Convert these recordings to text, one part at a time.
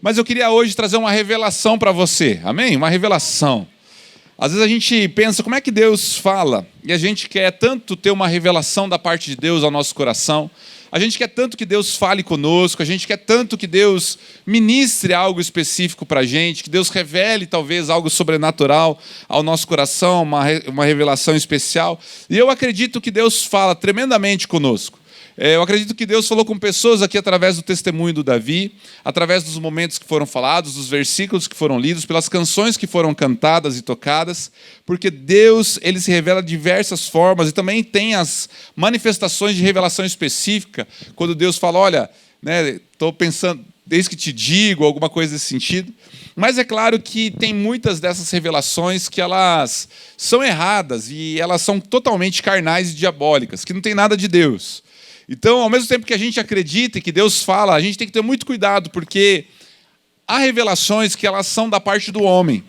Mas eu queria hoje trazer uma revelação para você, amém? Uma revelação. Às vezes a gente pensa, como é que Deus fala? E a gente quer tanto ter uma revelação da parte de Deus ao nosso coração. A gente quer tanto que Deus fale conosco, a gente quer tanto que Deus ministre algo específico para a gente, que Deus revele talvez algo sobrenatural ao nosso coração, uma revelação especial. E eu acredito que Deus fala tremendamente conosco. Eu acredito que Deus falou com pessoas aqui através do testemunho do Davi, através dos momentos que foram falados, dos versículos que foram lidos, pelas canções que foram cantadas e tocadas, porque Deus, ele se revela de diversas formas e também tem as manifestações de revelação específica, quando Deus fala, olha, estou pensando, desde que te digo, alguma coisa desse sentido. Mas é claro que tem muitas dessas revelações que elas são erradas e elas são totalmente carnais e diabólicas, que não tem nada de Deus. Então, ao mesmo tempo que a gente acredita e que Deus fala, a gente tem que ter muito cuidado, porque há revelações que elas são da parte do homem.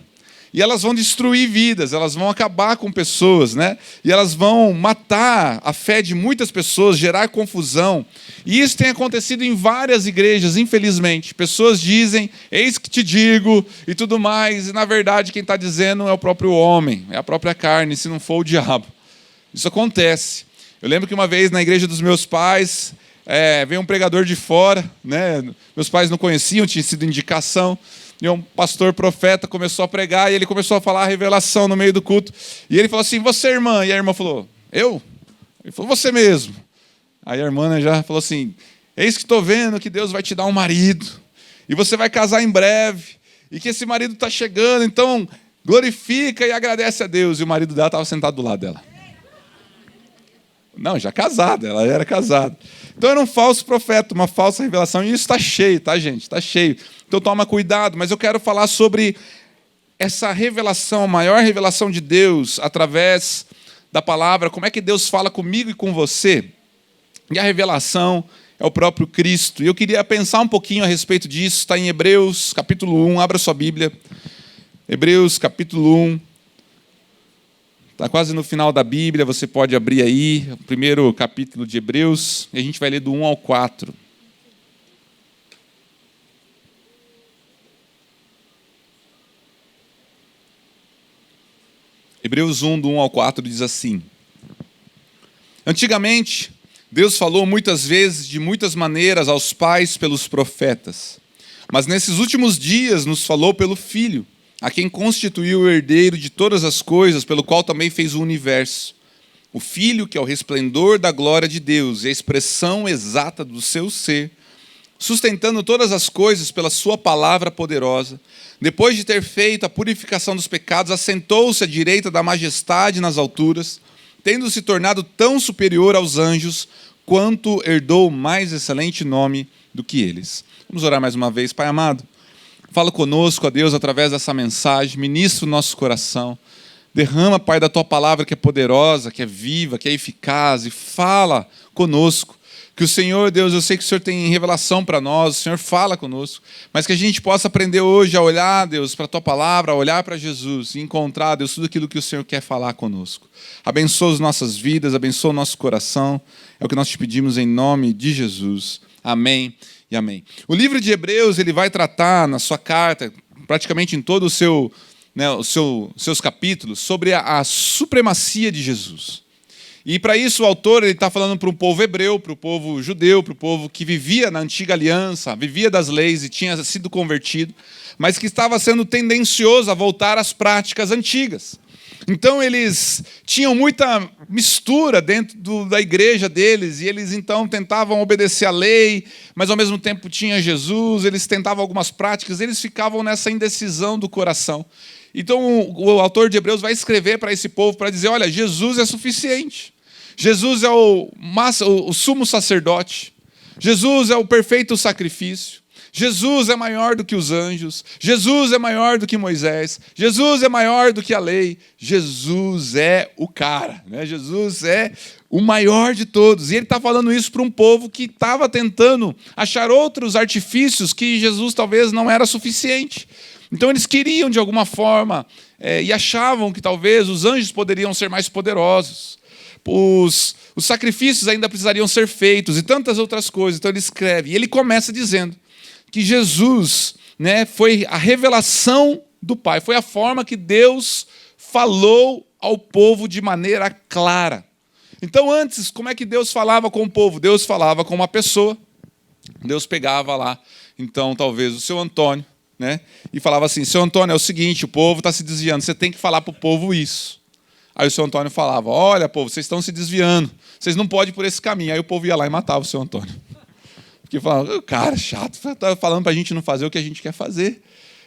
E elas vão destruir vidas, elas vão acabar com pessoas, né? E elas vão matar a fé de muitas pessoas, gerar confusão. E isso tem acontecido em várias igrejas, infelizmente. Pessoas dizem, eis que te digo, e tudo mais. E, na verdade, quem está dizendo é o próprio homem, é a própria carne, se não for o diabo. Isso acontece. Eu lembro que uma vez na igreja dos meus pais, veio um pregador de fora, né? Meus pais não conheciam, tinha sido indicação, e um pastor profeta começou a pregar, e ele começou a falar a revelação no meio do culto, e ele falou assim, você irmã? E a irmã falou, eu? Ele falou, você mesmo. Aí a irmã já falou assim, eis que estou vendo que Deus vai te dar um marido, e você vai casar em breve, e que esse marido está chegando, então glorifica e agradece a Deus. E o marido dela estava sentado do lado dela. Não, já casada, ela era casada. Então era um falso profeta, uma falsa revelação, e isso está cheio, tá, gente? Está cheio. Então toma cuidado, mas eu quero falar sobre essa revelação, a maior revelação de Deus, através da palavra, como é que Deus fala comigo e com você. E a revelação é o próprio Cristo. E eu queria pensar um pouquinho a respeito disso, está em Hebreus, capítulo 1, abra sua Bíblia. Hebreus, capítulo 1. Está quase no final da Bíblia, você pode abrir aí, o primeiro capítulo de Hebreus, e a gente vai ler do 1 ao 4. Hebreus 1, do 1 ao 4, diz assim: Antigamente, Deus falou muitas vezes, de muitas maneiras, aos pais pelos profetas, mas nesses últimos dias nos falou pelo Filho, a quem constituiu o herdeiro de todas as coisas, pelo qual também fez o universo. O Filho, que é o resplendor da glória de Deus e a expressão exata do seu ser, sustentando todas as coisas pela sua palavra poderosa, depois de ter feito a purificação dos pecados, assentou-se à direita da majestade nas alturas, tendo se tornado tão superior aos anjos, quanto herdou mais excelente nome do que eles. Vamos orar mais uma vez. Pai amado, fala conosco, ó Deus, através dessa mensagem, ministra o nosso coração, derrama, Pai, da Tua palavra que é poderosa, que é viva, que é eficaz, e fala conosco, que o Senhor, Deus, eu sei que o Senhor tem revelação para nós, o Senhor fala conosco, mas que a gente possa aprender hoje a olhar, Deus, para a Tua palavra, a olhar para Jesus e encontrar, Deus, tudo aquilo que o Senhor quer falar conosco. Abençoa as nossas vidas, abençoa o nosso coração, é o que nós te pedimos em nome de Jesus. Amém. E amém. O livro de Hebreus, ele vai tratar na sua carta, praticamente em todo os seus capítulos, sobre a supremacia de Jesus. E para isso o autor está falando para um povo hebreu, para o povo judeu, para o povo que vivia na antiga aliança, vivia das leis e tinha sido convertido, mas que estava sendo tendencioso a voltar às práticas antigas. Então eles tinham muita mistura dentro da igreja deles, e eles então tentavam obedecer a lei, mas ao mesmo tempo tinha Jesus, eles tentavam algumas práticas, eles ficavam nessa indecisão do coração. Então o autor de Hebreus vai escrever para esse povo para dizer, olha, Jesus é suficiente, Jesus é o sumo sacerdote, Jesus é o perfeito sacrifício, Jesus é maior do que os anjos, Jesus é maior do que Moisés, Jesus é maior do que a lei, Jesus é o cara, né? Jesus é o maior de todos. E ele está falando isso para um povo que estava tentando achar outros artifícios que Jesus talvez não era suficiente. Então eles queriam de alguma forma e achavam que talvez os anjos poderiam ser mais poderosos. Os sacrifícios ainda precisariam ser feitos e tantas outras coisas. Então ele escreve, e ele começa dizendo que Jesus né, foi a revelação do Pai. Foi a forma que Deus falou ao povo de maneira clara. Então, antes, como é que Deus falava com o povo? Deus falava com uma pessoa. Deus pegava lá, então, talvez, o seu Antônio, né, e falava assim: seu Antônio, é o seguinte, o povo está se desviando, você tem que falar para o povo isso. Aí o seu Antônio falava: olha, povo, vocês estão se desviando, vocês não podem ir por esse caminho. Aí o povo ia lá e matava o seu Antônio. Porque falava: cara, chato, está falando para a gente não fazer o que a gente quer fazer.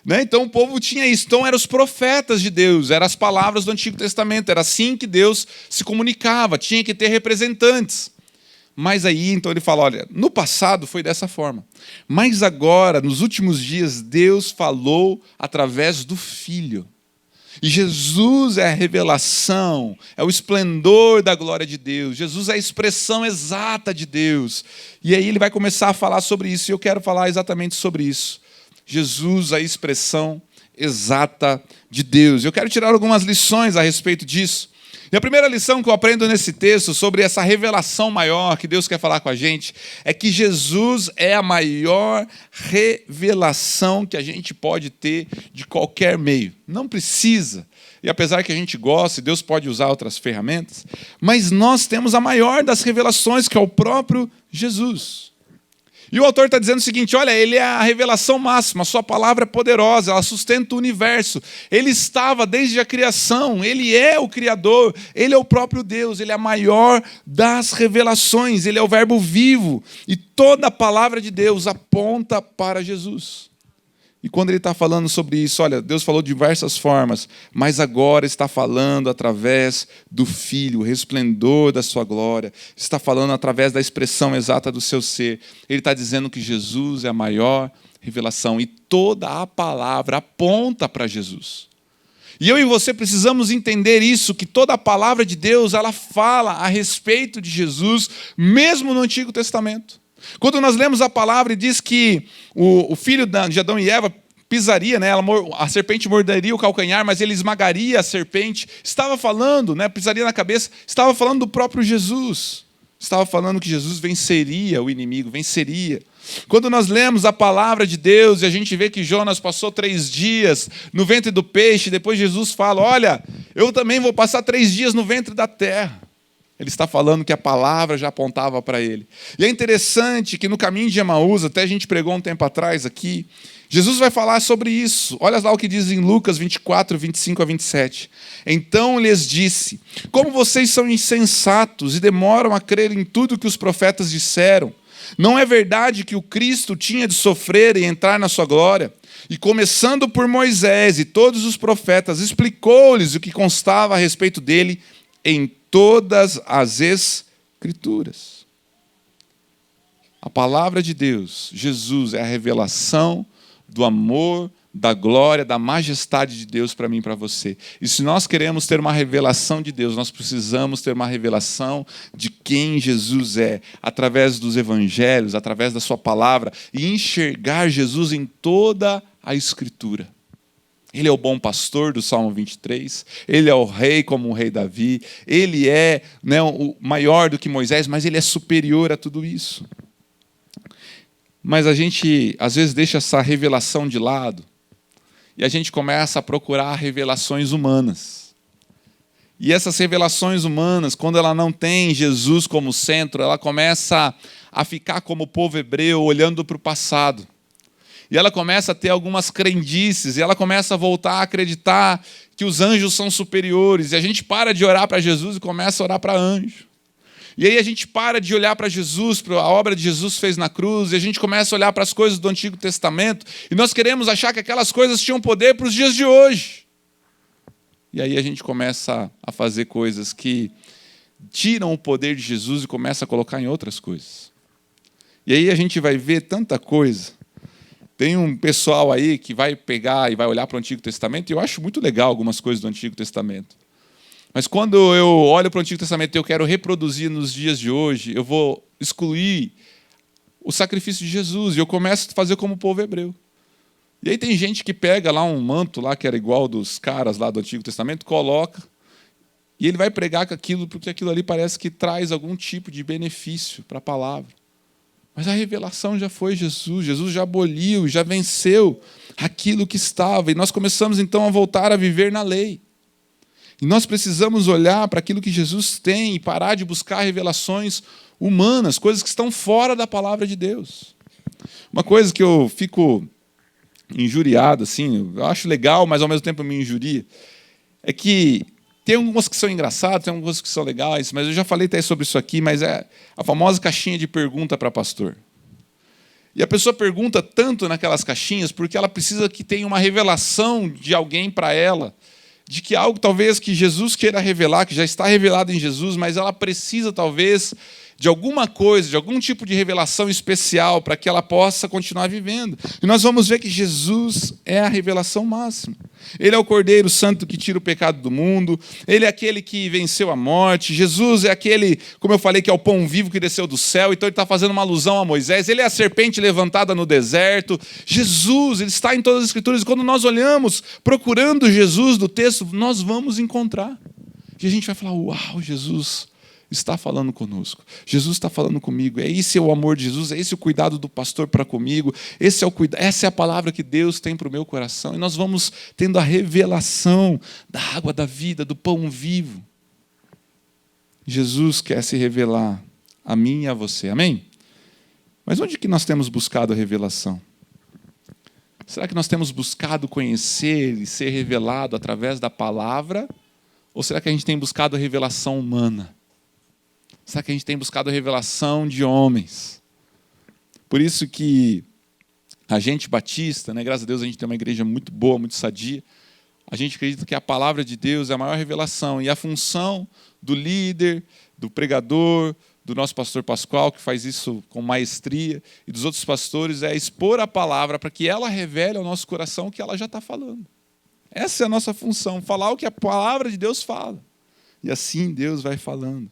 Né? Então o povo tinha isso. Então eram os profetas de Deus, eram as palavras do Antigo Testamento, era assim que Deus se comunicava, tinha que ter representantes. Mas aí, então ele fala: olha, no passado foi dessa forma, mas agora, nos últimos dias, Deus falou através do Filho. E Jesus é a revelação, é o esplendor da glória de Deus. Jesus é a expressão exata de Deus. E aí ele vai começar a falar sobre isso, e eu quero falar exatamente sobre isso. Jesus, a expressão exata de Deus. Eu quero tirar algumas lições a respeito disso. E a primeira lição que eu aprendo nesse texto sobre essa revelação maior que Deus quer falar com a gente é que Jesus é a maior revelação que a gente pode ter de qualquer meio. Não precisa. E apesar que a gente gosta, Deus pode usar outras ferramentas, mas nós temos a maior das revelações, que é o próprio Jesus. E o autor está dizendo o seguinte: olha, ele é a revelação máxima, a sua palavra é poderosa, ela sustenta o universo. Ele estava desde a criação, ele é o Criador, ele é o próprio Deus, ele é a maior das revelações, ele é o verbo vivo. E toda a palavra de Deus aponta para Jesus. E quando ele está falando sobre isso, olha, Deus falou de diversas formas, mas agora está falando através do Filho, o resplendor da sua glória, está falando através da expressão exata do seu ser. Ele está dizendo que Jesus é a maior revelação e toda a palavra aponta para Jesus. E eu e você precisamos entender isso, que toda a palavra de Deus, ela fala a respeito de Jesus, mesmo no Antigo Testamento. Quando nós lemos a palavra e diz que o filho de Adão e Eva pisaria, né, a serpente morderia o calcanhar, mas ele esmagaria a serpente, estava falando, né, pisaria na cabeça, estava falando do próprio Jesus. Estava falando que Jesus venceria o inimigo, venceria. Quando nós lemos a palavra de Deus e a gente vê que Jonas passou 3 dias no ventre do peixe, depois Jesus fala: olha, eu também vou passar 3 dias no ventre da terra. Ele está falando que a palavra já apontava para ele. E é interessante que no caminho de Emaús, até a gente pregou um tempo atrás aqui, Jesus vai falar sobre isso. Olha lá o que diz em Lucas 24, 25 a 27. Então lhes disse: como vocês são insensatos e demoram a crer em tudo que os profetas disseram. Não é verdade que o Cristo tinha de sofrer e entrar na sua glória? E começando por Moisés e todos os profetas, explicou-lhes o que constava a respeito dele em todas as Escrituras. A palavra de Deus, Jesus, é a revelação do amor, da glória, da majestade de Deus para mim e para você. E se nós queremos ter uma revelação de Deus, nós precisamos ter uma revelação de quem Jesus é, através dos evangelhos, através da sua palavra, e enxergar Jesus em toda a Escritura. Ele é o bom pastor do Salmo 23, ele é o rei como o rei Davi, ele é, né, o maior do que Moisés, mas ele é superior a tudo isso. Mas a gente, às vezes, deixa essa revelação de lado e a gente começa a procurar revelações humanas. E essas revelações humanas, quando ela não tem Jesus como centro, ela começa a ficar como o povo hebreu, olhando para o passado. E ela começa a ter algumas crendices, e ela começa a voltar a acreditar que os anjos são superiores. E a gente para de orar para Jesus e começa a orar para anjo. E aí a gente para de olhar para Jesus, para a obra de Jesus fez na cruz, e a gente começa a olhar para as coisas do Antigo Testamento, e nós queremos achar que aquelas coisas tinham poder para os dias de hoje. E aí a gente começa a fazer coisas que tiram o poder de Jesus e começa a colocar em outras coisas. E aí a gente vai ver tanta coisa. Tem um pessoal aí que vai pegar e vai olhar para o Antigo Testamento, e eu acho muito legal algumas coisas do Antigo Testamento. Mas quando eu olho para o Antigo Testamento e eu quero reproduzir nos dias de hoje, eu vou excluir o sacrifício de Jesus, e eu começo a fazer como o povo hebreu. E aí tem gente que pega lá um manto lá que era igual dos caras lá do Antigo Testamento, coloca, e ele vai pregar com aquilo, porque aquilo ali parece que traz algum tipo de benefício para a palavra. Mas a revelação já foi Jesus. Jesus já aboliu, já venceu aquilo que estava. E nós começamos então a voltar a viver na lei. E nós precisamos olhar para aquilo que Jesus tem e parar de buscar revelações humanas, coisas que estão fora da palavra de Deus. Uma coisa que eu fico injuriado, assim, eu acho legal, mas ao mesmo tempo me injuria, é que tem algumas que são engraçadas, tem algumas que são legais, mas eu já falei até sobre isso aqui, mas é a famosa caixinha de pergunta para pastor. E a pessoa pergunta tanto naquelas caixinhas porque ela precisa que tenha uma revelação de alguém para ela, de que algo talvez que Jesus queira revelar, que já está revelado em Jesus, mas ela precisa talvez de alguma coisa, de algum tipo de revelação especial para que ela possa continuar vivendo. E nós vamos ver que Jesus é a revelação máxima. Ele é o Cordeiro Santo que tira o pecado do mundo, ele é aquele que venceu a morte, Jesus é aquele, como eu falei, que é o pão vivo que desceu do céu, então ele está fazendo uma alusão a Moisés, ele é a serpente levantada no deserto. Jesus, ele está em todas as Escrituras, e quando nós olhamos, procurando Jesus do texto, nós vamos encontrar. E a gente vai falar, uau, Jesus está falando conosco. Jesus está falando comigo. Esse é o amor de Jesus, é esse o cuidado do pastor para comigo, essa é a palavra que Deus tem para o meu coração. E nós vamos tendo a revelação da água da vida, do pão vivo. Jesus quer se revelar a mim e a você. Amém? Mas onde que nós temos buscado a revelação? Será que nós temos buscado conhecer e ser revelado através da palavra? Ou será que a gente tem buscado a revelação humana? Será que a gente tem buscado a revelação de homens? Por isso que a gente batista, né, graças a Deus a gente tem uma igreja muito boa, muito sadia, a gente acredita que a palavra de Deus é a maior revelação. E a função do líder, do pregador, do nosso pastor Pascoal, que faz isso com maestria, e dos outros pastores, é expor a palavra para que ela revele ao nosso coração o que ela já está falando. Essa é a nossa função, falar o que a palavra de Deus fala. E assim Deus vai falando.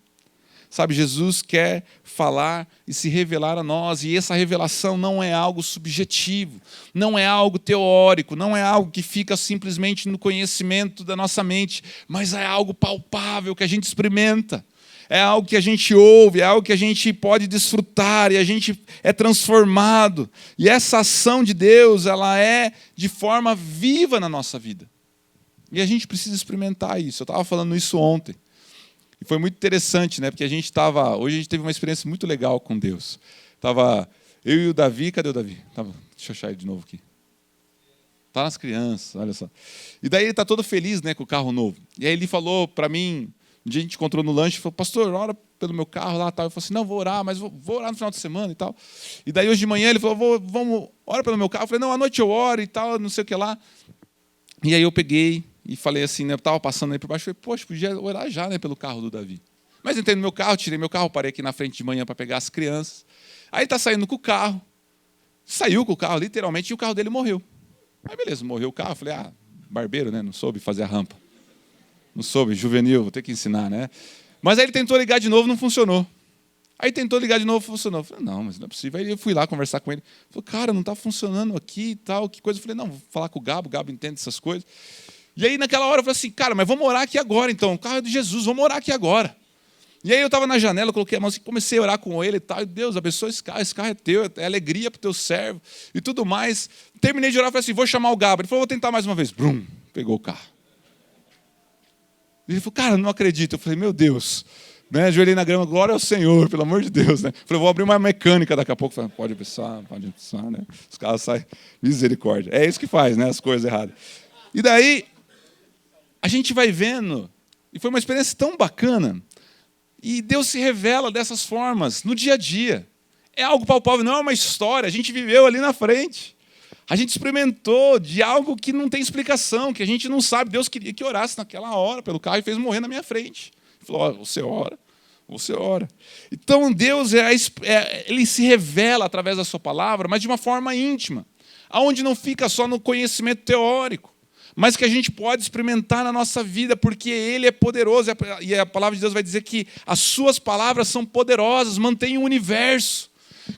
Sabe, Jesus quer falar e se revelar a nós, e essa revelação não é algo subjetivo, não é algo teórico, não é algo que fica simplesmente no conhecimento da nossa mente, mas é algo palpável que a gente experimenta, é algo que a gente ouve, é algo que a gente pode desfrutar e a gente é transformado. E essa ação de Deus, ela é de forma viva na nossa vida. E a gente precisa experimentar isso. Eu estava falando isso ontem. E foi muito interessante, né? Porque hoje a gente teve uma experiência muito legal com Deus. Estava eu e o Davi, cadê o Davi? Deixa eu achar ele de novo aqui. Está nas crianças, olha só. E daí ele está todo feliz, né, com o carro novo. E aí ele falou para mim, um dia a gente encontrou no lanche, falou, pastor, ora pelo meu carro lá, tal. Eu falei assim, não, vou orar, mas vou orar no final de semana e tal. E daí hoje de manhã ele falou, vamos, ora pelo meu carro. Eu falei, não, à noite eu oro e tal, não sei o que lá. E aí eu peguei e falei assim, né, eu estava passando aí por baixo, falei, poxa, podia orar já, né, pelo carro do Davi. Mas entrei no meu carro, tirei meu carro, parei aqui na frente de manhã para pegar as crianças. Aí está saindo com o carro, saiu com o carro literalmente e o carro dele morreu. Aí beleza, morreu o carro, eu falei, barbeiro, né, não soube fazer a rampa. Não soube, juvenil, vou ter que ensinar, né. Mas aí ele tentou ligar de novo, não funcionou. Aí tentou ligar de novo, funcionou. Eu falei, não, mas não é possível. Aí eu fui lá conversar com ele. Ele falou, cara, não está funcionando aqui e tal, que coisa. Eu falei, não, vou falar com o Gabo entende essas coisas. E aí, naquela hora, eu falei assim, cara, mas vamos orar aqui agora, então. O carro é de Jesus, vamos orar aqui agora. E aí eu estava na janela, eu coloquei a mão assim, comecei a orar com ele e tal. E Deus, abençoa esse carro é teu, é alegria para o teu servo e tudo mais. Terminei de orar, falei assim, vou chamar o Gabo. Ele falou, vou tentar mais uma vez. Brum, pegou o carro. Ele falou, cara, não acredito. Eu falei, meu Deus. Né, ajoelhei na grama, glória ao Senhor, pelo amor de Deus. Né? Falei, vou abrir uma mecânica daqui a pouco. Falei, pode pensar, né? Os carros saem, misericórdia. É isso que faz, né? As coisas erradas. E daí, a gente vai vendo, e foi uma experiência tão bacana, e Deus se revela dessas formas, no dia a dia. É algo palpável, não é uma história, a gente viveu ali na frente. A gente experimentou de algo que não tem explicação, que a gente não sabe. Deus queria que orasse naquela hora pelo carro e fez morrer na minha frente. Ele falou, você ora. Então Deus, ele se revela através da sua palavra, mas de uma forma íntima, onde não fica só no conhecimento teórico, mas que a gente pode experimentar na nossa vida, porque Ele é poderoso, e a palavra de Deus vai dizer que as suas palavras são poderosas, mantêm o universo.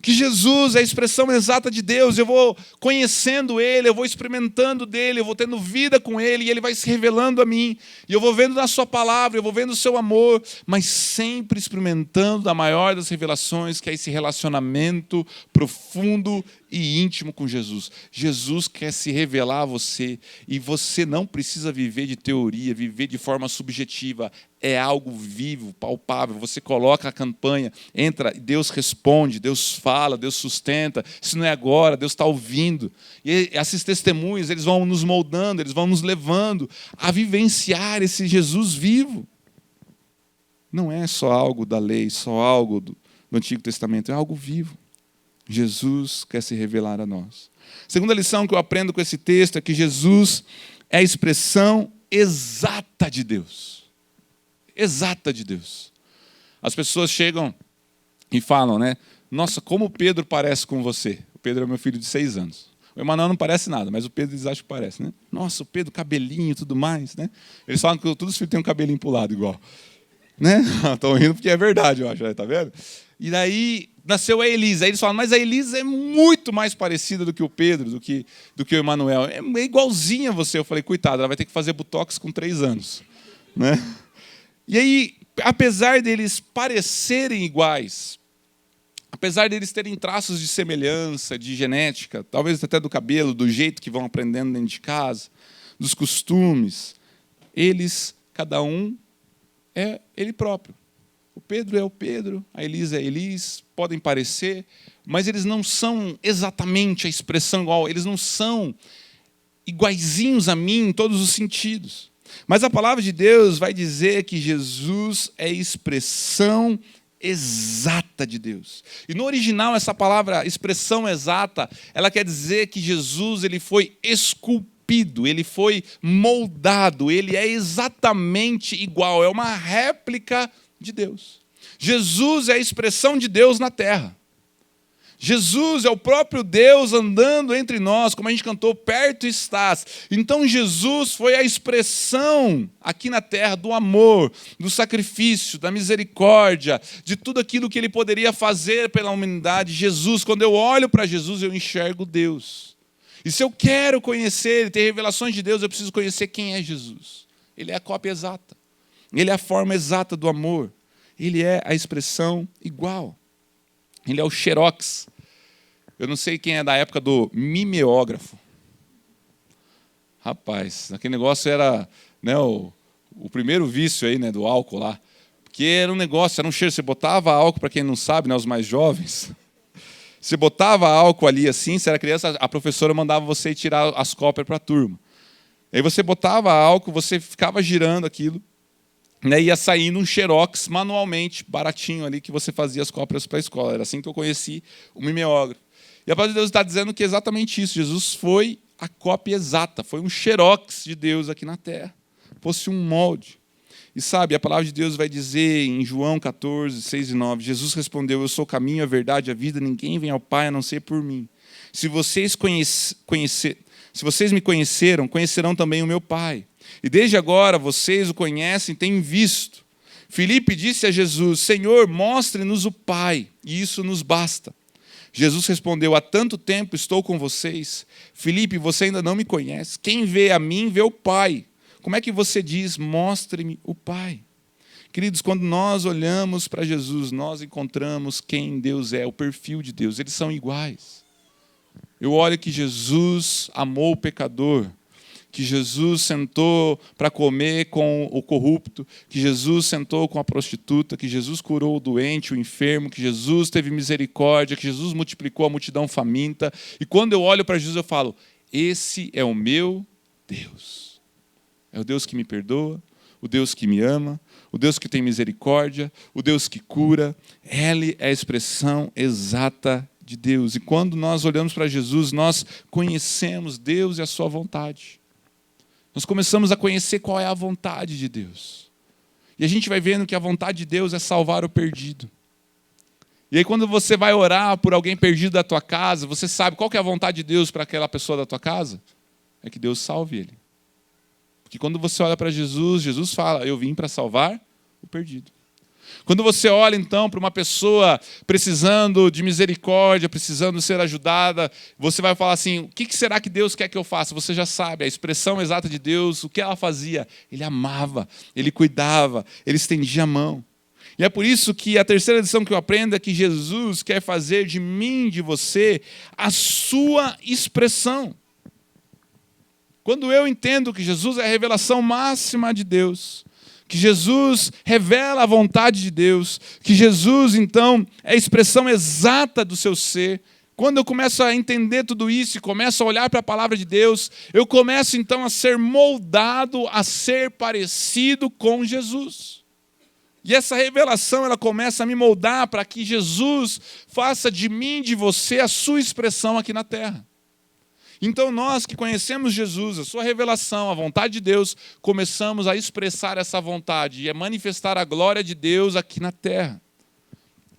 Que Jesus é a expressão exata de Deus. Eu vou conhecendo Ele, eu vou experimentando dEle, eu vou tendo vida com Ele, e Ele vai se revelando a mim. E eu vou vendo na Sua palavra, eu vou vendo o Seu amor, mas sempre experimentando a maior das revelações, que é esse relacionamento profundo e íntimo com Jesus. Jesus quer se revelar a você, e você não precisa viver de teoria, viver de forma subjetiva. É algo vivo, palpável. Você coloca a campanha, entra, Deus responde, Deus fala, Deus sustenta. Se não é agora, Deus está ouvindo. E esses testemunhos, eles vão nos moldando, eles vão nos levando a vivenciar esse Jesus vivo. Não é só algo da lei, só algo do Antigo Testamento, é algo vivo. Jesus quer se revelar a nós. Segunda lição que eu aprendo com esse texto é que Jesus é a expressão exata de Deus. Exata de Deus. As pessoas chegam e falam, né? Nossa, como o Pedro parece com você. O Pedro é meu filho de 6 anos. O Emanuel não parece nada, mas o Pedro eles acham que parece, né? Nossa, o Pedro, cabelinho e tudo mais, né? Eles falam que todos os filhos têm um cabelinho pro lado igual. Né? Estão rindo porque é verdade, eu acho, tá vendo? E daí nasceu a Elisa. Aí eles falam, mas a Elisa é muito mais parecida do que o Pedro, do que o Emanuel. É igualzinha a você. Eu falei, coitada, ela vai ter que fazer botox com 3 anos. Né? E aí, apesar deles parecerem iguais, apesar deles terem traços de semelhança, de genética, talvez até do cabelo, do jeito que vão aprendendo dentro de casa, dos costumes, eles, cada um, é ele próprio. O Pedro é o Pedro, a Elisa é a Elis, podem parecer, mas eles não são exatamente a expressão igual, eles não são iguaizinhos a mim em todos os sentidos. Mas a palavra de Deus vai dizer que Jesus é a expressão exata de Deus. E no original, essa palavra, expressão exata, ela quer dizer que Jesus ele foi esculpido, ele foi moldado, ele é exatamente igual, é uma réplica de Deus. Jesus é a expressão de Deus na terra. Jesus é o próprio Deus andando entre nós, como a gente cantou, perto estás. Então Jesus foi a expressão aqui na terra do amor, do sacrifício, da misericórdia, de tudo aquilo que ele poderia fazer pela humanidade. Jesus, quando eu olho para Jesus, eu enxergo Deus. E se eu quero conhecer, ter revelações de Deus, eu preciso conhecer quem é Jesus. Ele é a cópia exata. Ele é a forma exata do amor. Ele é a expressão igual. Ele é o xerox. Eu não sei quem é da época do mimeógrafo. Rapaz, aquele negócio era, né, o primeiro vício aí, né, do álcool lá. Porque era um negócio, era um cheiro. Você botava álcool, para quem não sabe, né, os mais jovens. Você botava álcool ali assim, se era criança, a professora mandava você ir tirar as cópias para a turma. Aí você botava álcool, você ficava girando aquilo. Né, ia saindo um xerox manualmente, baratinho ali, que você fazia as cópias para a escola. Era assim que eu conheci o mimeógrafo. E a palavra de Deus está dizendo que é exatamente isso. Jesus foi a cópia exata, foi um xerox de Deus aqui na terra. Fosse um molde. E sabe, a palavra de Deus vai dizer em João 14, 6 e 9, Jesus respondeu, eu sou o caminho, a verdade, a vida, ninguém vem ao Pai a não ser por mim. Se vocês me conheceram, conhecerão também o meu Pai. E desde agora vocês o conhecem, têm visto. Filipe disse a Jesus, Senhor, mostre-nos o Pai, e isso nos basta. Jesus respondeu, há tanto tempo estou com vocês. Filipe, você ainda não me conhece. Quem vê a mim, vê o Pai. Como é que você diz, mostre-me o Pai? Queridos, quando nós olhamos para Jesus, nós encontramos quem Deus é, o perfil de Deus. Eles são iguais. Eu olho que Jesus amou o pecador, que Jesus sentou para comer com o corrupto, que Jesus sentou com a prostituta, que Jesus curou o doente, o enfermo, que Jesus teve misericórdia, que Jesus multiplicou a multidão faminta. E quando eu olho para Jesus, eu falo, esse é o meu Deus. É o Deus que me perdoa, o Deus que me ama, o Deus que tem misericórdia, o Deus que cura. Ele é a expressão exata de Deus. E quando nós olhamos para Jesus, nós conhecemos Deus e a sua vontade. Nós começamos a conhecer qual é a vontade de Deus. E a gente vai vendo que a vontade de Deus é salvar o perdido. E aí quando você vai orar por alguém perdido da tua casa, você sabe qual que é a vontade de Deus para aquela pessoa da tua casa? É que Deus salve ele. Porque quando você olha para Jesus, Jesus fala, eu vim para salvar o perdido. Quando você olha, então, para uma pessoa precisando de misericórdia, precisando ser ajudada, você vai falar assim, o que será que Deus quer que eu faça? Você já sabe, a expressão exata de Deus, o que ela fazia? Ele amava, ele cuidava, ele estendia a mão. E é por isso que a terceira lição que eu aprendo é que Jesus quer fazer de mim, de você, a sua expressão. Quando eu entendo que Jesus é a revelação máxima de Deus, que Jesus revela a vontade de Deus, que Jesus, então, é a expressão exata do seu ser, quando eu começo a entender tudo isso e começo a olhar para a palavra de Deus, eu começo, então, a ser moldado, a ser parecido com Jesus. E essa revelação, ela começa a me moldar para que Jesus faça de mim, de você, a sua expressão aqui na terra. Então nós que conhecemos Jesus, a sua revelação, a vontade de Deus, começamos a expressar essa vontade e a manifestar a glória de Deus aqui na terra.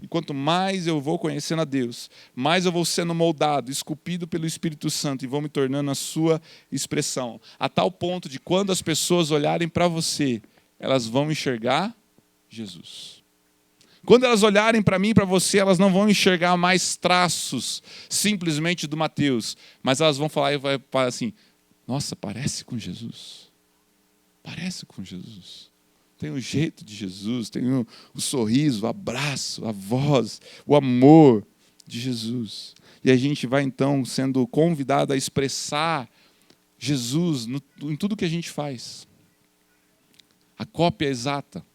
E quanto mais eu vou conhecendo a Deus, mais eu vou sendo moldado, esculpido pelo Espírito Santo e vou me tornando a sua expressão. A tal ponto de quando as pessoas olharem para você, elas vão enxergar Jesus. Quando elas olharem para mim e para você, elas não vão enxergar mais traços simplesmente do Mateus, mas elas vão falar assim, nossa, parece com Jesus. Parece com Jesus. Tem o jeito de Jesus, tem o sorriso, o abraço, a voz, o amor de Jesus. E a gente vai então sendo convidado a expressar Jesus em tudo que a gente faz. A cópia exata.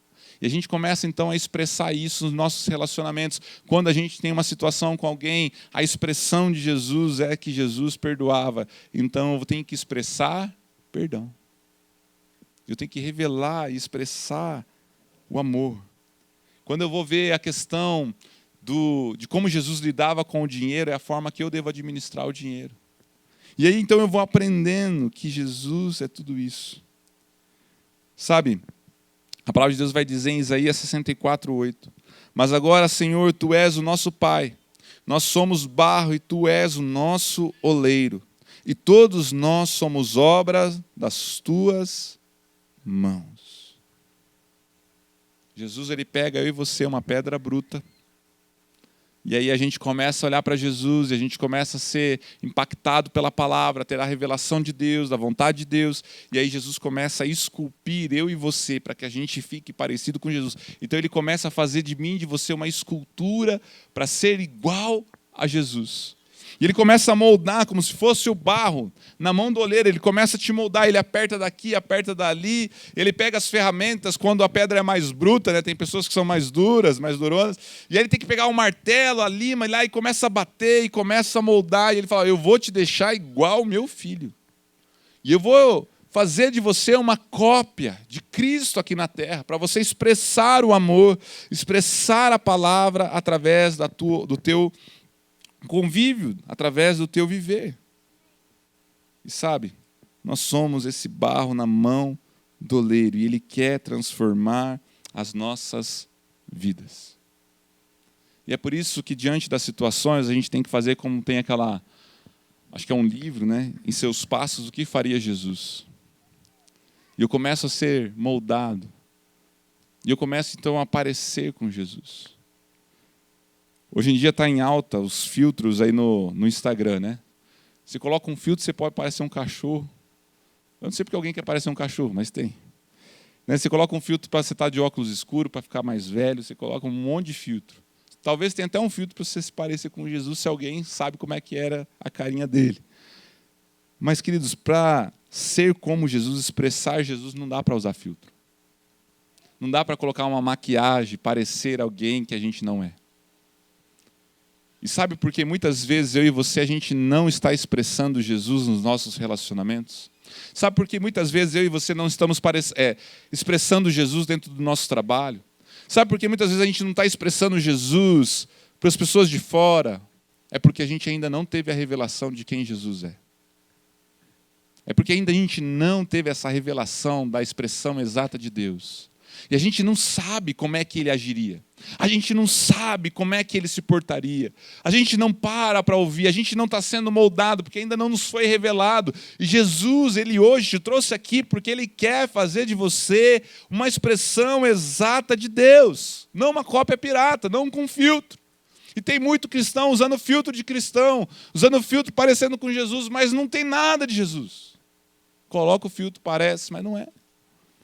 E a gente começa, então, a expressar isso nos nossos relacionamentos. Quando a gente tem uma situação com alguém, a expressão de Jesus é que Jesus perdoava. Então, eu tenho que expressar perdão. Eu tenho que revelar e expressar o amor. Quando eu vou ver a questão de como Jesus lidava com o dinheiro, é a forma que eu devo administrar o dinheiro. E aí, então, eu vou aprendendo que Jesus é tudo isso. Sabe? A palavra de Deus vai dizer em Isaías 64:8. Mas agora, Senhor, Tu és o nosso Pai. Nós somos barro e Tu és o nosso oleiro. E todos nós somos obras das Tuas mãos. Jesus, ele pega eu e você, uma pedra bruta. E aí a gente começa a olhar para Jesus, e a gente começa a ser impactado pela palavra, a ter a revelação de Deus, da vontade de Deus. E aí Jesus começa a esculpir eu e você, para que a gente fique parecido com Jesus. Então ele começa a fazer de mim e de você uma escultura para ser igual a Jesus. E ele começa a moldar como se fosse o barro na mão do oleiro. Ele começa a te moldar, ele aperta daqui, aperta dali. Ele pega as ferramentas quando a pedra é mais bruta, né? Tem pessoas que são mais duras, mais duronas. E aí ele tem que pegar um martelo, a lima, lá, e começa a bater, e começa a moldar. E ele fala, eu vou te deixar igual meu filho. E eu vou fazer de você uma cópia de Cristo aqui na terra, para você expressar o amor, expressar a palavra através do teu convívio, através do teu viver. E sabe, nós somos esse barro na mão do oleiro e Ele quer transformar as nossas vidas. E é por isso que diante das situações a gente tem que fazer como tem aquela, acho que é um livro, né? Em seus passos, o que faria Jesus? E eu começo a ser moldado. E eu começo então a aparecer com Jesus. Hoje em dia está em alta os filtros aí no Instagram, né? Você coloca um filtro, você pode parecer um cachorro. Eu não sei porque alguém quer parecer um cachorro, mas tem. Né? Você coloca um filtro para você estar de óculos escuros, para ficar mais velho, você coloca um monte de filtro. Talvez tenha até um filtro para você se parecer com Jesus, se alguém sabe como é que era a carinha dele. Mas, queridos, para ser como Jesus, expressar Jesus, não dá para usar filtro. Não dá para colocar uma maquiagem, parecer alguém que a gente não é. E sabe por que muitas vezes eu e você, a gente não está expressando Jesus nos nossos relacionamentos? Sabe por que muitas vezes eu e você não estamos expressando Jesus dentro do nosso trabalho? Sabe por que muitas vezes a gente não está expressando Jesus para as pessoas de fora? É porque a gente ainda não teve a revelação de quem Jesus é. É porque ainda a gente não teve essa revelação da expressão exata de Deus. E a gente não sabe como é que ele agiria. A gente não sabe como é que ele se portaria. A gente não para ouvir, a gente não está sendo moldado, porque ainda não nos foi revelado. E Jesus, ele hoje te trouxe aqui porque ele quer fazer de você uma expressão exata de Deus. Não uma cópia pirata, não com filtro. E tem muito cristão usando filtro de cristão, usando filtro parecendo com Jesus, mas não tem nada de Jesus. Coloca o filtro, parece, mas não é.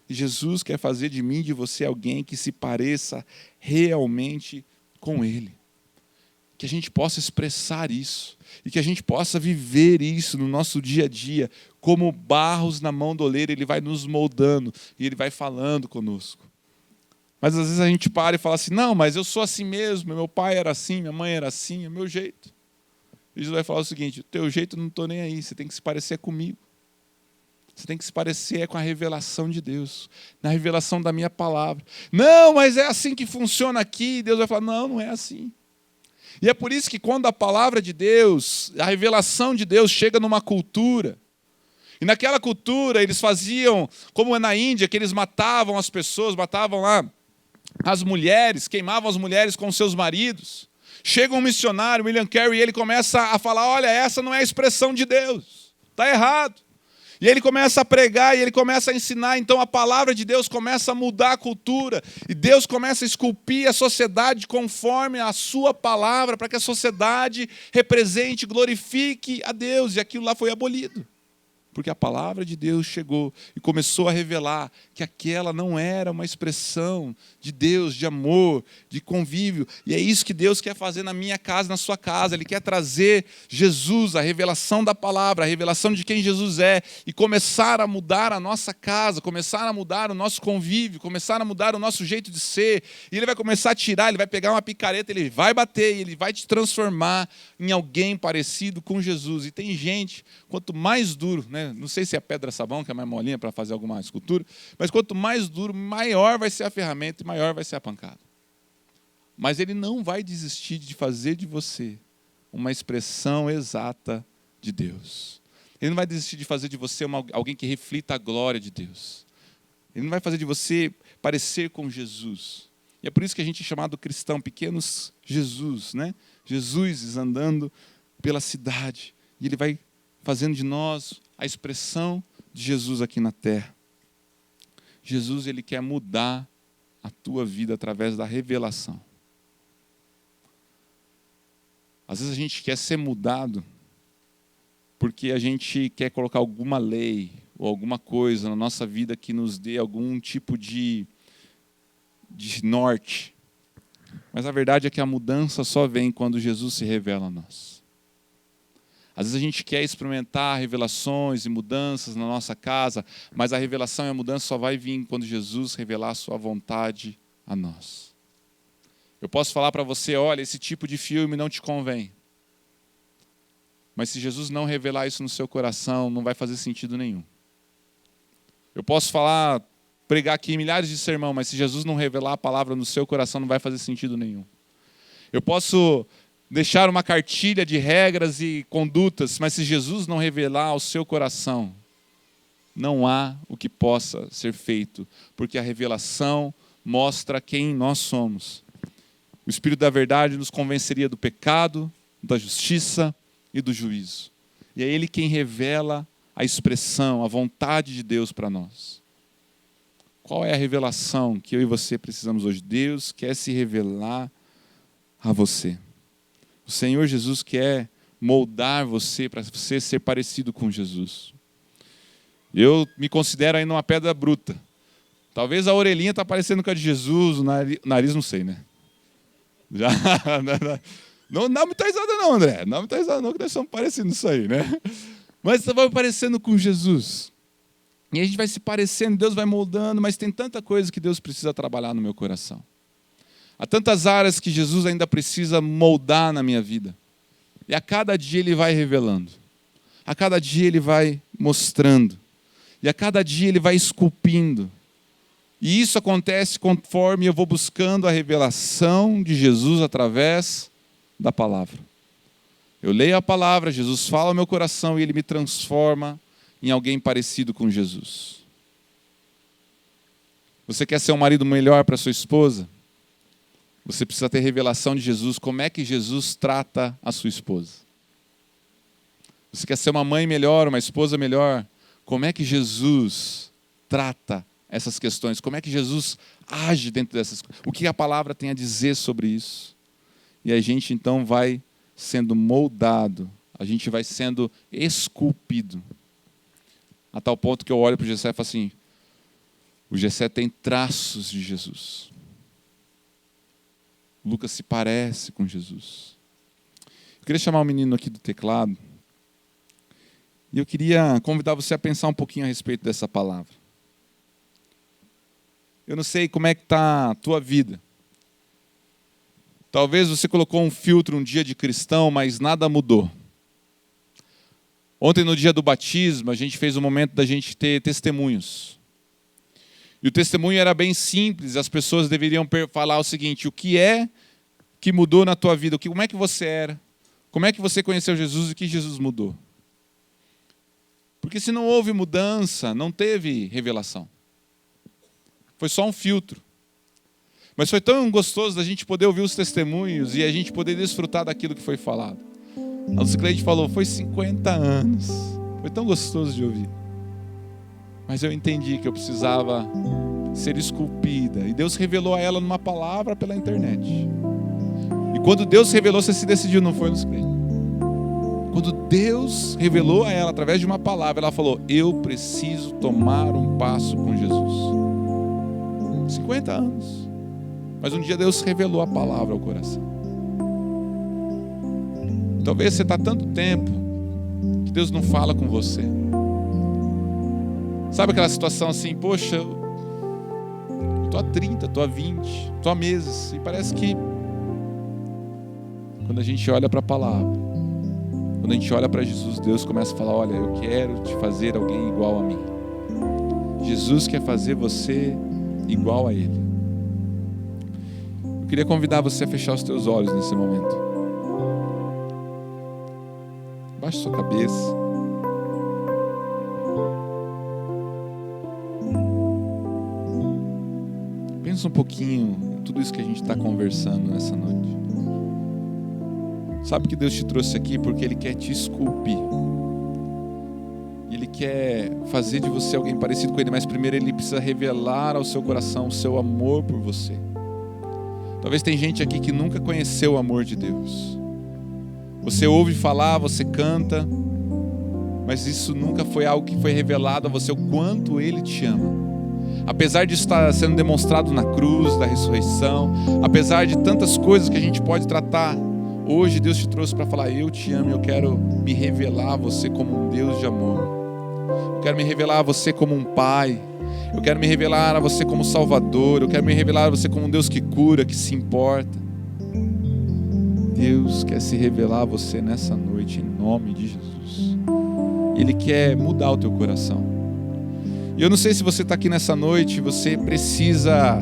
E Jesus quer fazer de mim e de você alguém que se pareça realmente com Ele. Que a gente possa expressar isso. E que a gente possa viver isso no nosso dia a dia. Como barros na mão do oleiro, Ele vai nos moldando e Ele vai falando conosco. Mas às vezes a gente para e fala assim, não, mas eu sou assim mesmo, meu pai era assim, minha mãe era assim, é o meu jeito. E Jesus vai falar o seguinte, o teu jeito não estou nem aí, você tem que se parecer comigo. Você tem que se parecer com a revelação de Deus, na revelação da minha palavra. Não, mas é assim que funciona aqui. Deus vai falar, não, não é assim. E é por isso que quando a palavra de Deus, a revelação de Deus chega numa cultura, e naquela cultura eles faziam, como é na Índia, que eles matavam as pessoas, matavam lá as mulheres, queimavam as mulheres com seus maridos. Chega um missionário, William Carey, e ele começa a falar, olha, essa não é a expressão de Deus, está errado. E ele começa a pregar, e ele começa a ensinar, então a palavra de Deus começa a mudar a cultura, e Deus começa a esculpir a sociedade conforme a sua palavra, para que a sociedade represente, glorifique a Deus, e aquilo lá foi abolido. Porque a palavra de Deus chegou e começou a revelar que aquela não era uma expressão de Deus, de amor, de convívio. E é isso que Deus quer fazer na minha casa, na sua casa. Ele quer trazer Jesus, a revelação da palavra, a revelação de quem Jesus é, e começar a mudar a nossa casa, começar a mudar o nosso convívio, começar a mudar o nosso jeito de ser. E Ele vai começar a tirar, Ele vai pegar uma picareta, Ele vai bater, e Ele vai te transformar em alguém parecido com Jesus. E tem gente, quanto mais duro, né? Não sei se é pedra-sabão, que é mais molinha para fazer alguma escultura, mas quanto mais duro, maior vai ser a ferramenta e maior vai ser a pancada. Mas ele não vai desistir de fazer de você uma expressão exata de Deus. Ele não vai desistir de fazer de você alguém que reflita a glória de Deus. Ele não vai fazer de você parecer com Jesus. E é por isso que a gente é chamado cristão, pequenos Jesus, né? Jesus andando pela cidade. E Ele vai fazendo de nós a expressão de Jesus aqui na terra. Jesus, Ele quer mudar a tua vida através da revelação. Às vezes a gente quer ser mudado porque a gente quer colocar alguma lei ou alguma coisa na nossa vida que nos dê algum tipo de norte. Mas a verdade é que a mudança só vem quando Jesus se revela a nós. Às vezes a gente quer experimentar revelações e mudanças na nossa casa, mas a revelação e a mudança só vai vir quando Jesus revelar a sua vontade a nós. Eu posso falar para você, olha, esse tipo de filme não te convém. Mas se Jesus não revelar isso no seu coração, não vai fazer sentido nenhum. Eu posso pregar aqui milhares de sermão, mas se Jesus não revelar a palavra no seu coração, não vai fazer sentido nenhum. Eu posso deixar uma cartilha de regras e condutas, mas se Jesus não revelar ao seu coração, não há o que possa ser feito, porque a revelação mostra quem nós somos. O Espírito da verdade nos convenceria do pecado, da justiça e do juízo. E é Ele quem revela a expressão, a vontade de Deus para nós. Qual é a revelação que eu e você precisamos hoje? Deus quer se revelar a você. O Senhor Jesus quer moldar você para você ser parecido com Jesus. Eu me considero ainda uma pedra bruta. Talvez a orelhinha está parecendo com a de Jesus, o nariz não sei, né? Já, não me está risada não, André. Não me está risada não, que nós estamos parecendo isso aí, né? Mas você vai parecendo com Jesus. E a gente vai se parecendo, Deus vai moldando, mas tem tanta coisa que Deus precisa trabalhar no meu coração. Há tantas áreas que Jesus ainda precisa moldar na minha vida. E a cada dia Ele vai revelando. A cada dia Ele vai mostrando. E a cada dia Ele vai esculpindo. E isso acontece conforme eu vou buscando a revelação de Jesus através da palavra. Eu leio a palavra, Jesus fala ao meu coração e Ele me transforma em alguém parecido com Jesus. Você quer ser um marido melhor para sua esposa? Você precisa ter revelação de Jesus. Como é que Jesus trata a sua esposa? Você quer ser uma mãe melhor, uma esposa melhor? Como é que Jesus trata essas questões? Como é que Jesus age dentro dessas coisas? O que a palavra tem a dizer sobre isso? E a gente então vai sendo moldado, a gente vai sendo esculpido. A tal ponto que eu olho para o Gessé e falo assim, o Gessé tem traços de Jesus. Lucas se parece com Jesus. Eu queria chamar o menino aqui do teclado. E eu queria convidar você a pensar um pouquinho a respeito dessa palavra. Eu não sei como é que está a tua vida. Talvez você colocou um filtro um dia de cristão, mas nada mudou. Ontem, no dia do batismo, a gente fez um momento da gente ter testemunhos. E o testemunho era bem simples, as pessoas deveriam falar o seguinte, o que é que mudou na tua vida? Como é que você era? Como é que você conheceu Jesus e o que Jesus mudou? Porque se não houve mudança, não teve revelação. Foi só um filtro. Mas foi tão gostoso da gente poder ouvir os testemunhos e a gente poder desfrutar daquilo que foi falado. A Lucy Cleide falou, foi 50 anos. Foi tão gostoso de ouvir. Mas eu entendi que eu precisava ser esculpida. E Deus revelou a ela numa palavra pela internet. E quando Deus revelou, você se decidiu, não foi, Lucy Cleide? Quando Deus revelou a ela através de uma palavra, ela falou, eu preciso tomar um passo com Jesus. 50 anos. Mas um dia Deus revelou a palavra ao coração. Talvez você está tanto tempo que Deus não fala com você. Sabe aquela situação assim, poxa, eu estou há 30, estou há 20, estou há meses. E parece que quando a gente olha para a palavra, quando a gente olha para Jesus, Deus começa a falar, olha, eu quero te fazer alguém igual a mim. Jesus quer fazer você igual a Ele. Eu queria convidar você a fechar os teus olhos nesse momento. Baixe sua cabeça. Pensa um pouquinho em tudo isso que a gente está conversando nessa noite. Sabe que Deus te trouxe aqui porque Ele quer te esculpir. Ele quer fazer de você alguém parecido com Ele, mas primeiro Ele precisa revelar ao seu coração o seu amor por você. Talvez tem gente aqui que nunca conheceu o amor de Deus. Você ouve falar, você canta, mas isso nunca foi algo que foi revelado a você, o quanto Ele te ama. Apesar de estar sendo demonstrado na cruz, da ressurreição, apesar de tantas coisas que a gente pode tratar, hoje Deus te trouxe para falar, eu te amo, eu quero me revelar a você como um Deus de amor. Eu quero me revelar a você como um Pai. Eu quero me revelar a você como Salvador. Eu quero me revelar a você como um Deus que cura, que se importa. Deus quer se revelar a você nessa noite, em nome de Jesus. Ele quer mudar o teu coração. E eu não sei se você está aqui nessa noite, você precisa,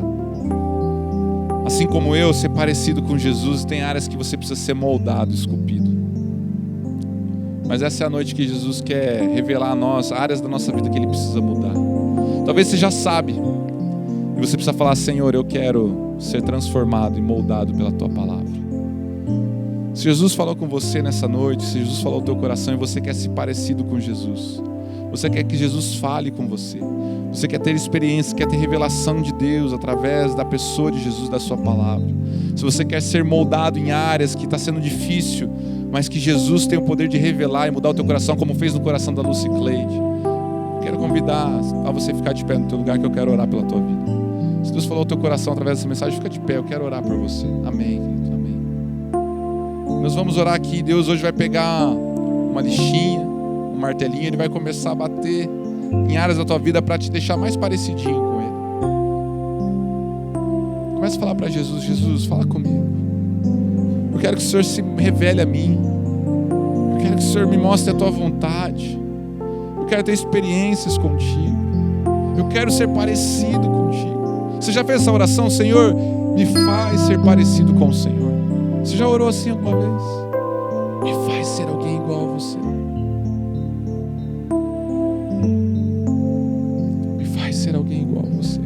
assim como eu, ser parecido com Jesus. Tem áreas que você precisa ser moldado, esculpido. Mas essa é a noite que Jesus quer revelar a nós, áreas da nossa vida que Ele precisa mudar. Talvez você já sabe, e você precisa falar, Senhor, eu quero ser transformado e moldado pela Tua palavra. Se Jesus falou com você nessa noite, se Jesus falou ao teu coração e você quer ser parecido com Jesus, você quer que Jesus fale com você, você quer ter experiência, quer ter revelação de Deus através da pessoa de Jesus, da sua palavra. Se você quer ser moldado em áreas que está sendo difícil, mas que Jesus tem o poder de revelar e mudar o teu coração, como fez no coração da Lucy Cleide, quero convidar a você ficar de pé no teu lugar, que eu quero orar pela tua vida. Se Deus falou ao teu coração através dessa mensagem, fica de pé, eu quero orar por você. Amém, querido, amém. Nós vamos orar aqui. Deus hoje vai pegar uma lixinha, um martelinho, Ele vai começar a bater em áreas da tua vida para te deixar mais parecidinho com Ele. Começa a falar para Jesus, Jesus, fala comigo. Eu quero que o Senhor se revele a mim. Eu quero que o Senhor me mostre a tua vontade. Eu quero ter experiências contigo. Eu quero ser parecido contigo. Você já fez essa oração? Senhor, me faz ser parecido com o Senhor. Você já orou assim alguma vez? Me faz ser alguém igual a você. Me faz ser alguém igual a você.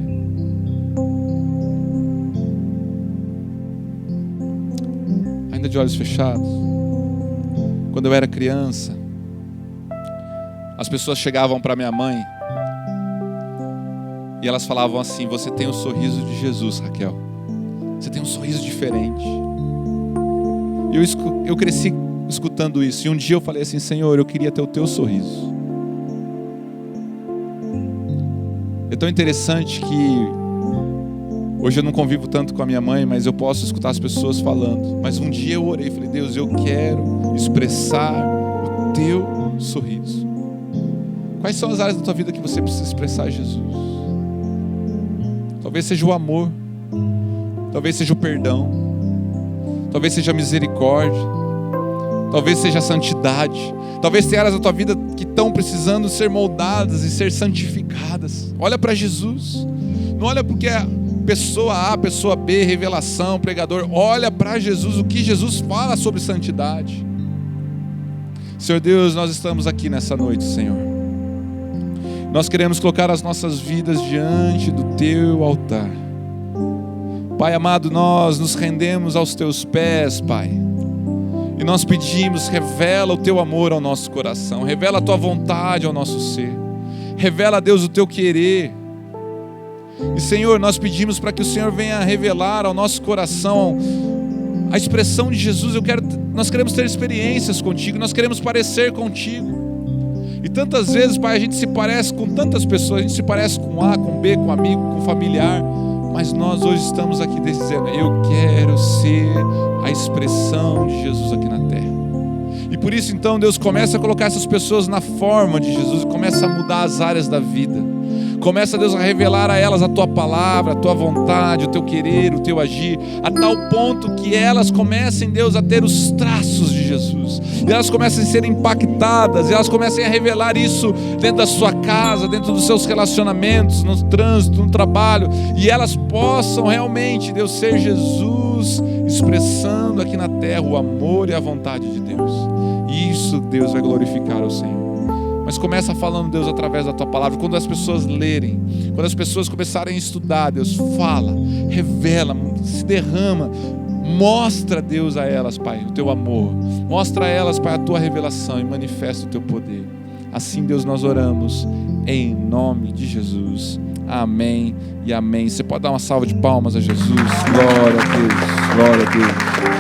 ainda de olhos fechados. Quando eu era criança, as pessoas chegavam para minha mãe e elas falavam assim: você tem o sorriso de Jesus, Raquel. Você tem um sorriso diferente. Eu cresci escutando isso. E um dia eu falei assim: Senhor, eu queria ter o teu sorriso. É tão interessante que hoje eu não convivo tanto com a minha mãe, mas eu posso escutar as pessoas falando. Mas um dia eu orei e falei: Deus, eu quero expressar o teu sorriso. Quais são as áreas da tua vida que você precisa expressar Jesus? Talvez seja o amor, talvez seja o perdão, talvez seja a misericórdia, talvez seja a santidade, talvez tenha áreas da tua vida que estão precisando ser moldadas e ser santificadas. Olha para Jesus, não olha porque é pessoa A, pessoa B, revelação, pregador. Olha para Jesus, o que Jesus fala sobre santidade. Senhor Deus, nós estamos aqui nessa noite, Senhor. Nós queremos colocar as nossas vidas diante do teu altar. Pai amado, nós nos rendemos aos teus pés, Pai. E nós pedimos: revela o teu amor ao nosso coração, revela a tua vontade ao nosso ser, revela, Deus, o teu querer. E Senhor, nós pedimos para que o Senhor venha revelar ao nosso coração a expressão de Jesus. Nós queremos ter experiências contigo, nós queremos parecer contigo. E tantas vezes, Pai, a gente se parece com tantas pessoas, a gente se parece com A, com B, com amigo, com familiar, mas nós hoje estamos aqui dizendo: eu quero ser a expressão de Jesus aqui na terra. E por isso então, Deus, começa a colocar essas pessoas na forma de Jesus e começa a mudar as áreas da vida. Começa, Deus, a revelar a elas a tua palavra, a tua vontade, o teu querer, o teu agir, a tal ponto que elas comecem, Deus, a ter os traços de Jesus. E elas comecem a ser impactadas, e elas comecem a revelar isso dentro da sua casa, dentro dos seus relacionamentos, no trânsito, no trabalho. E elas possam realmente, Deus, ser Jesus expressando aqui na terra o amor e a vontade de Deus. E isso, Deus, vai glorificar o Senhor. Mas começa falando, Deus, através da tua palavra. Quando as pessoas lerem, quando as pessoas começarem a estudar, Deus, fala, revela, se derrama, mostra, Deus, a elas, Pai, o teu amor. Mostra a elas, Pai, a tua revelação e manifesta o teu poder. Assim, Deus, nós oramos em nome de Jesus. Amém e amém. Você pode dar uma salva de palmas a Jesus? Glória a Deus, glória a Deus.